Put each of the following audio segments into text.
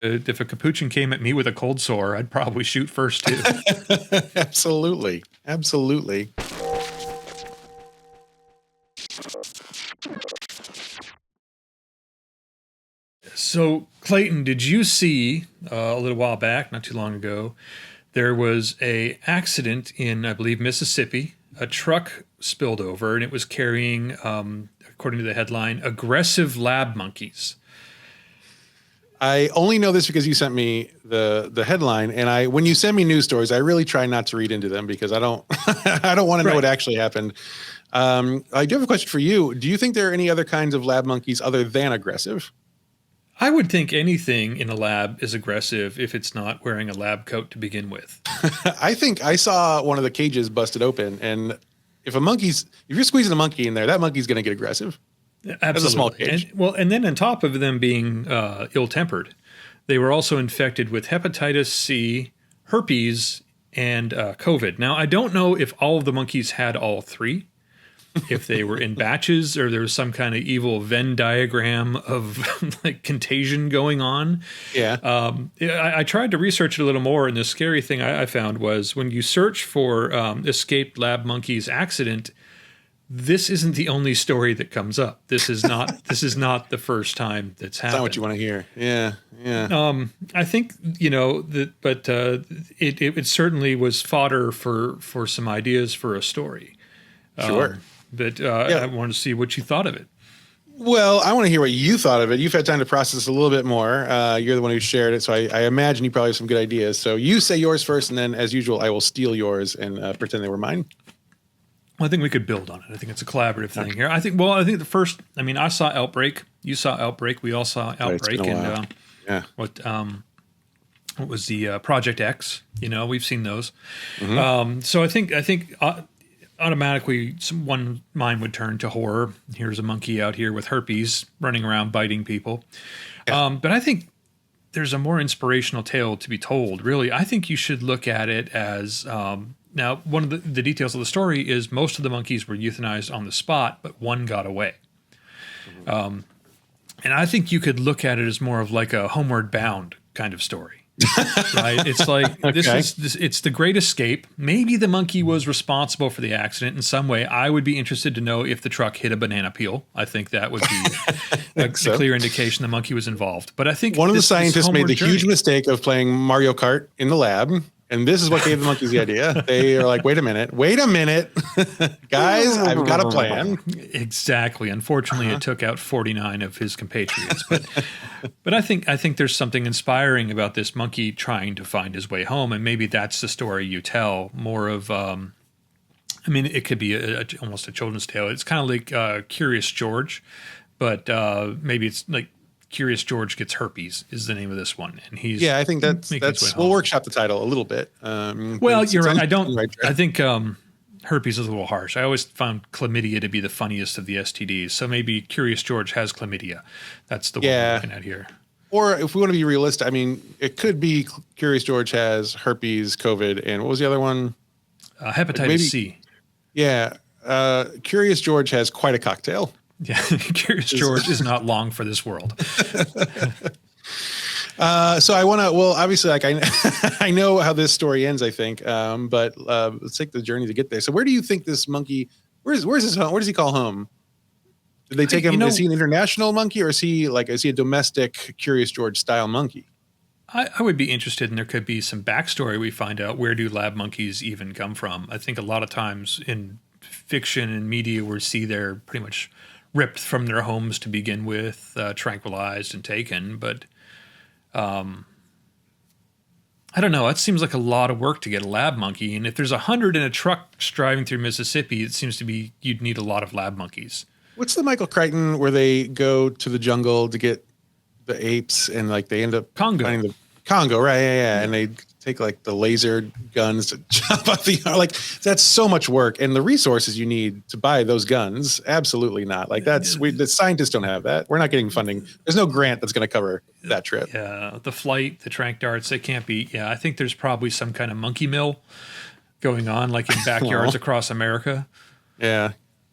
If a capuchin came at me with a cold sore, I'd probably shoot first too. Absolutely. Absolutely. So, Clayton, did you see a little while back, not too long ago, there was a accident in, I believe, Mississippi. A truck spilled over, and it was carrying, according to the headline, aggressive lab monkeys. I only know this because you sent me the headline, and when you send me news stories, I really try not to read into them because I don't I don't want to know what actually happened. I do have a question for you. Do you think there are any other kinds of lab monkeys other than aggressive? I would think anything in a lab is aggressive if it's not wearing a lab coat to begin with. I think I saw one of the cages busted open, and if you're squeezing a monkey in there, that monkey's going to get aggressive. Absolutely. As a small cage. And then on top of them being ill-tempered, they were also infected with hepatitis C, herpes, and COVID. Now, I don't know if all of the monkeys had all three, if they were in batches or there was some kind of evil Venn diagram of like contagion going on. Yeah. I tried to research it a little more, and the scary thing I found was when you search for escaped lab monkeys accident, this isn't the only story that comes up. This is not the first time that's happened. That's not what you want to hear. Yeah. Yeah. I think, it certainly was fodder for some ideas for a story. Sure. I wanted to see what you thought of it. Well, I want to hear what you thought of it. You've had time to process a little bit more. You're the one who shared it, so I imagine you probably have some good ideas. So you say yours first, and then, as usual, I will steal yours and pretend they were mine. Well, I think we could build on it. I think it's a collaborative thing here. I think the first, I saw Outbreak. You saw Outbreak. We all saw Outbreak. What was the Project X? We've seen those. Mm-hmm. So I think automatically one mind would turn to horror. Here's a monkey out here with herpes running around biting people. Yeah. But I think there's a more inspirational tale to be told, really. I think you should look at it as, now one of the details of the story is most of the monkeys were euthanized on the spot, but one got away. Mm-hmm. And I think you could look at it as more of like a Homeward Bound kind of story. Right? It's like, it's the great escape. Maybe the monkey was responsible for the accident in some way. I would be interested to know if the truck hit a banana peel. I think that would be a clear indication the monkey was involved. But I think one of the scientists made the huge mistake of playing Mario Kart in the lab. And this is what gave the monkeys the idea. They are like, wait a minute, guys, I've got a plan. Exactly. Unfortunately, it took out 49 of his compatriots. But I think there's something inspiring about this monkey trying to find his way home. And maybe that's the story you tell, more of, it could be almost a children's tale. It's kind of like Curious George, but maybe it's like, Curious George Gets Herpes is the name of this one, and he's I think that's we'll workshop the title a little bit. Well, you're right. I think herpes is a little harsh. I always found chlamydia to be the funniest of the STDs, so maybe Curious George has chlamydia. That's the one we're looking at here. Or if we want to be realistic, it could be Curious George has herpes, COVID, and what was the other one? Hepatitis C. Yeah, Curious George has quite a cocktail. Yeah, Curious George is not long for this world. So I want to, obviously, like I know how this story ends, I think, but let's take the journey to get there. So where do you think this monkey, where's his home? Where does he call home? Did they take him, is he an international monkey, or is he a domestic Curious George style monkey? I would be interested, and there could be some backstory we find out. Where do lab monkeys even come from? I think a lot of times in fiction and media we see they're pretty much ripped from their homes to begin with, tranquilized and taken. But I don't know. It seems like a lot of work to get a lab monkey. And if there's 100 in a truck driving through Mississippi, it seems to be you'd need a lot of lab monkeys. What's the Michael Crichton where they go to the jungle to get the apes and they end up finding the Congo, right? Yeah. And they take the laser guns to chop off the that's so much work, and the resources you need to buy those guns, absolutely not. The scientists don't have that. We're not getting funding. There's no grant that's going to cover that trip. Yeah, the flight, the tranq darts, they can't be. Yeah, I think there's probably some kind of monkey mill going on, in backyards across America. Yeah,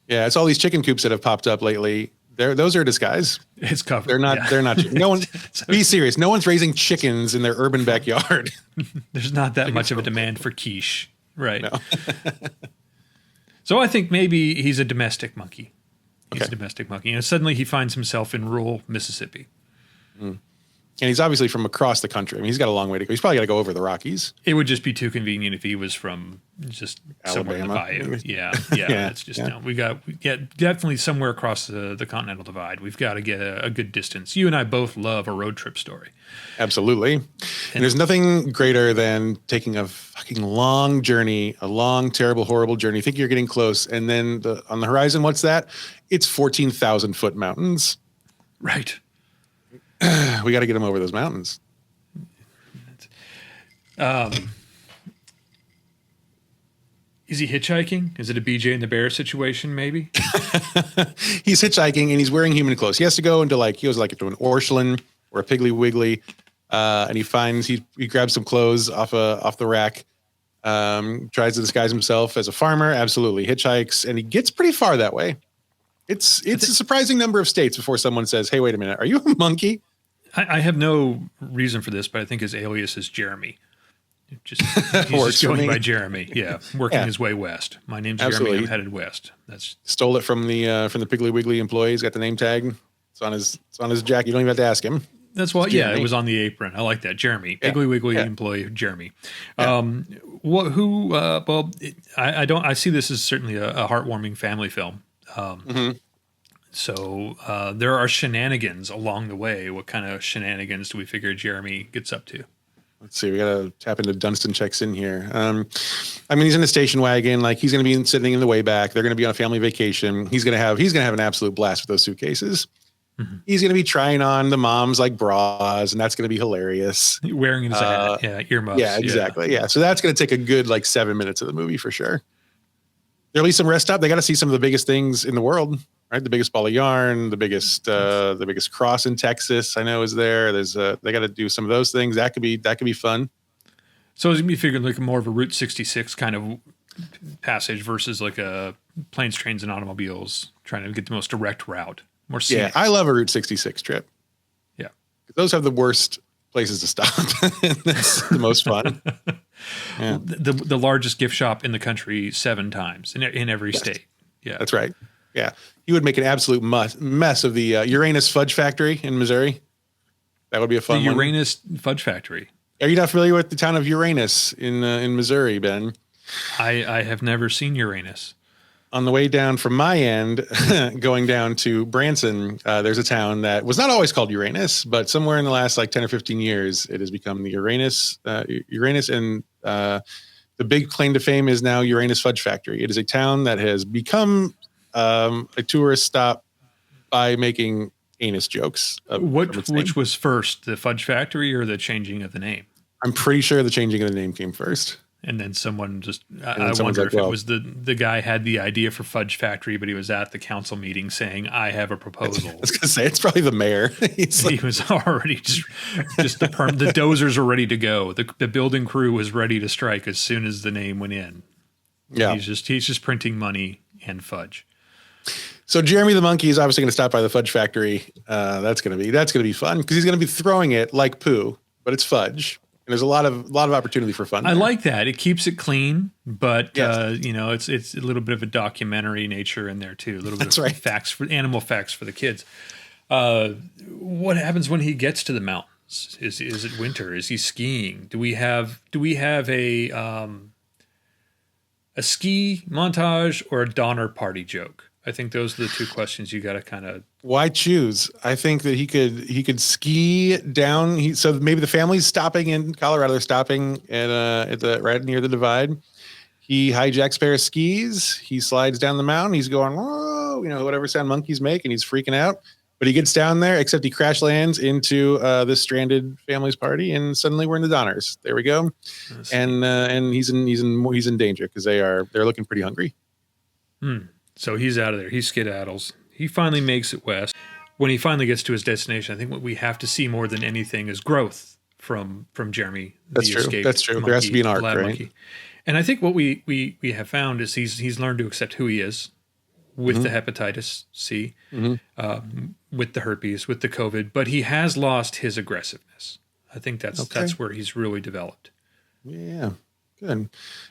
it's all these chicken coops that have popped up lately those are a disguise. It's covered. They're not. Yeah. They're not. No one. Be serious. No one's raising chickens in their urban backyard. There's not that much of a demand for quiche, right? No. So I think maybe he's a domestic monkey. He's a domestic monkey, and suddenly he finds himself in rural Mississippi. And he's obviously from across the country. I mean, he's got a long way to go. He's probably got to go over the Rockies. It would just be too convenient if he was from just somewhere in the bayou. Yeah. It's just no. We got definitely somewhere across the continental divide. We've got to get a good distance. You and I both love a road trip story. Absolutely. And there's nothing greater than taking a fucking long journey, a long, terrible, horrible journey. You think you're getting close, and then on the horizon, what's that? It's 14,000-foot mountains. Right. We got to get him over those mountains. Is he hitchhiking? Is it a BJ and the Bear situation? Maybe he's hitchhiking and he's wearing human clothes. He has to go into he goes to an Orscheln or a Piggly Wiggly, and he finds he grabs some clothes off the rack. Tries to disguise himself as a farmer. Absolutely hitchhikes, and he gets pretty far that way. It's a surprising number of states before someone says, "Hey, wait a minute, are you a monkey?" I have no reason for this, but I think his alias is Jeremy. He's just going by Jeremy. Yeah, working his way west. My name's Jeremy. I'm headed west. That's stole it from the Piggly Wiggly employee. He's got the name tag. It's on his jacket. You don't even have to ask him. That's why. Yeah, it was on the apron. I like that. Jeremy, Piggly Wiggly employee Jeremy. Yeah. I see this as certainly a heartwarming family film. So there are shenanigans along the way. What kind of shenanigans do we figure Jeremy gets up to? Let's see. We got to tap into Dunstan checks in here. He's in a station wagon. He's going to be sitting in the way back. They're going to be on a family vacation. He's going to have an absolute blast with those suitcases. Mm-hmm. He's going to be trying on the mom's bras, and that's going to be hilarious. Wearing his hat, earmuffs. Yeah, exactly. Yeah. So that's going to take a good 7 minutes of the movie for sure. There'll be some rest stop. They got to see some of the biggest things in the world, right? The biggest ball of yarn, the biggest cross in Texas, I know is there. They got to do some of those things. That could be fun. So it's gonna be figured more of a Route 66 kind of passage versus a planes, trains, and automobiles trying to get the most direct route. More scenic. Yeah, I love a Route 66 trip. Yeah, those have the worst places to stop. That's the most fun. Yeah. The largest gift shop in the country 7 times in every state. Yeah, that's right. Yeah, he would make an absolute mess of the Uranus Fudge Factory in Missouri. That would be a fun one. The Uranus Fudge Factory. Are you not familiar with the town of Uranus in Missouri, Ben? I have never seen Uranus. On the way down from my end, going down to Branson, there's a town that was not always called Uranus, but somewhere in the last 10 or 15 years, it has become the Uranus, and the big claim to fame is now Uranus Fudge Factory. It is a town that has become a tourist stop by making anus jokes. Which was first, the Fudge Factory or the changing of the name? I'm pretty sure the changing of the name came first. And then someone I wonder if it was the guy had the idea for Fudge Factory, but he was at the council meeting saying, I have a proposal. I was going to say, it's probably the mayor. He was already just the dozers were ready to go. The building crew was ready to strike as soon as the name went in. Yeah. He's just printing money and fudge. So Jeremy the monkey is obviously going to stop by the Fudge Factory. That's going to be fun because he's going to be throwing it like poo, but it's fudge. And there's a lot of opportunity for fun. I like that. It keeps it clean, but it's a little bit of a documentary nature in there too. A little bit of animal facts for the kids. What happens when he gets to the mountains? Is it winter? Is he skiing? Do we have a ski montage or a Donner Party joke? I think those are the 2 questions you got to kind of. Why choose? I think that he could ski down. So maybe the family's stopping in Colorado. They're stopping at the right near the divide. He hijacks a pair of skis. He slides down the mountain. He's going, whoa, whatever sound monkeys make, and he's freaking out. But he gets down there, except he crash lands into this stranded family's party, and suddenly we're in the Donners. There we go. And he's in danger because they're looking pretty hungry. So he's out of there. He skedaddles. He finally makes it west. When he finally gets to his destination, I think what we have to see more than anything is growth from Jeremy. That's true. That's true. There has to be an arc, right? Monkey. And I think what we have found is he's learned to accept who he is, with the hepatitis C, with the herpes, with the COVID, but he has lost his aggressiveness. I think that's where he's really developed. Yeah, good.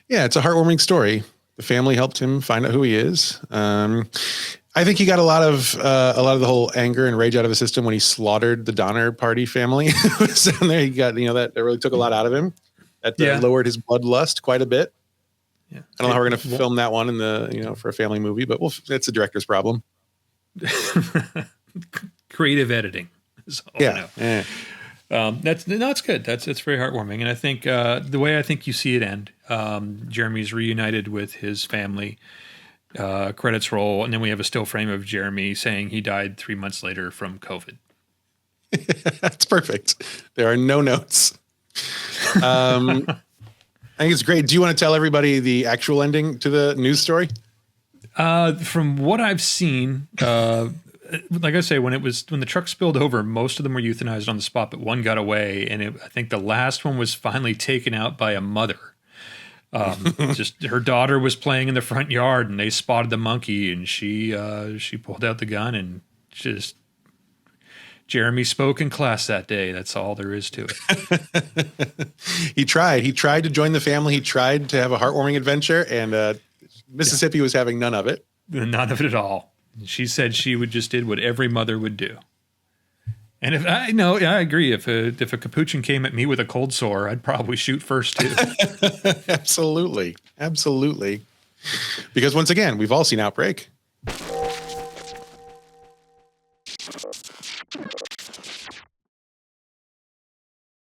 Yeah, it's a heartwarming story. The family helped him find out who he is. I think he got a lot of the whole anger and rage out of the system when he slaughtered the Donner Party family. Down there, he got that really took a lot out of him. That lowered his bloodlust quite a bit. Yeah, I don't know how we're going to film that one in the for a family movie, but that's the director's problem. Creative editing. Is all I know. Yeah. It's good. It's very heartwarming, and I think the way I think you see it end, Jeremy's reunited with his family. Credits roll, and then we have a still frame of Jeremy saying he died 3 months later from COVID. That's perfect. There are no notes. I think it's great. Do you want to tell everybody the actual ending to the news story? From what I've seen, like I say, when the truck spilled over, most of them were euthanized on the spot, but one got away, and I think the last one was finally taken out by a mother. Just her daughter was playing in the front yard, and they spotted the monkey, and she pulled out the gun, and just Jeremy spoke in class that day. That's all there is to it. He tried to join the family. He tried to have a heartwarming adventure, and Mississippi was having none of it. None of it at all. She said she just did what every mother would do. And I agree. If a capuchin came at me with a cold sore, I'd probably shoot first too. Absolutely. Because once again, we've all seen Outbreak.